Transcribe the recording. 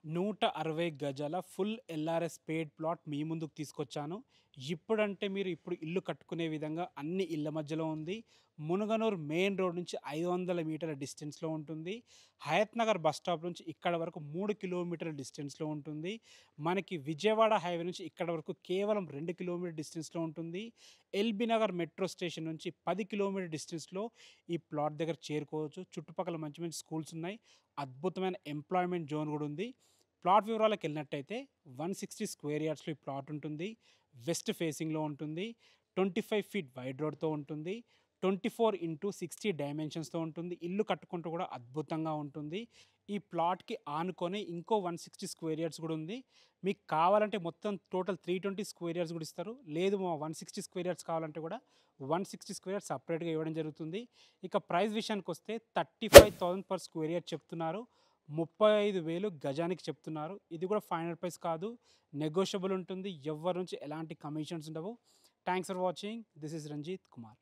160 గజాల full LRS paid plot మీ ముందుకు తీసుకొచ్చాను. ఇప్పుడు ఇల్లు కట్టుకునే విధంగా అన్ని ఇళ్ళ మధ్యలో ఉంది. మునగనూరు మెయిన్ రోడ్ నుంచి 500 మీటర్ల డిస్టెన్స్‌లో ఉంటుంది. హయత్ నగర్ బస్ స్టాప్ నుంచి ఇక్కడ వరకు 3 కిలోమీటర్ల డిస్టెన్స్‌లో ఉంటుంది. మనకి విజయవాడ హైవే నుంచి ఇక్కడ వరకు కేవలం 2 కిలోమీటర్ డిస్టెన్స్‌లో ఉంటుంది. ఎల్బీ నగర్ మెట్రో స్టేషన్ నుంచి 10 కిలోమీటర్ డిస్టెన్స్‌లో ఈ ప్లాట్ దగ్గర చేరుకోవచ్చు. చుట్టుపక్కల మంచి మంచి స్కూల్స్ ఉన్నాయి. అద్భుతమైన ఎంప్లాయ్‌మెంట్ జోన్ కూడా ఉంది. ప్లాట్ వివరాలకెళ్ళినట్టయితే 160 స్క్వేర్ యార్డ్స్‌లో ఈ ప్లాట్ ఉంటుంది. వెస్ట్ ఫేసింగ్‌లో ఉంటుంది. 25 ఫీట్ వైడ్ రోడ్‌తో ఉంటుంది. 24x60 డైమెన్షన్స్‌తో ఉంటుంది. ఇల్లు కట్టుకుంటూ కూడా అద్భుతంగా ఉంటుంది. ఈ ప్లాట్‌కి ఆనుకొని ఇంకో 160 స్క్వేర్ యార్డ్స్ కూడా ఉంది. మీకు కావాలంటే మొత్తం టోటల్ 320 స్క్వేర్ యార్డ్స్ కూడా ఇస్తారు. లేదు 160 స్క్వేర్ యార్డ్స్ కావాలంటే కూడా 160 స్క్వేర్ యార్డ్స్ సెపరేట్‌గా ఇవ్వడం జరుగుతుంది. ఇక ప్రైస్ విషయానికొస్తే 35,000 పర్ స్క్వేర్ యార్డ్ చెప్తున్నారు. 35,000 గజానికి చెప్తున్నారు. ఇది కూడా ఫైనల్ ప్రైస్ కాదు. నెగోషియబుల్ ఉంటుంది. ఎవ్వరి నుంచి ఎలాంటి కమిషన్స్ ఉండవు. Thanks for watching. This is Ranjit Kumar.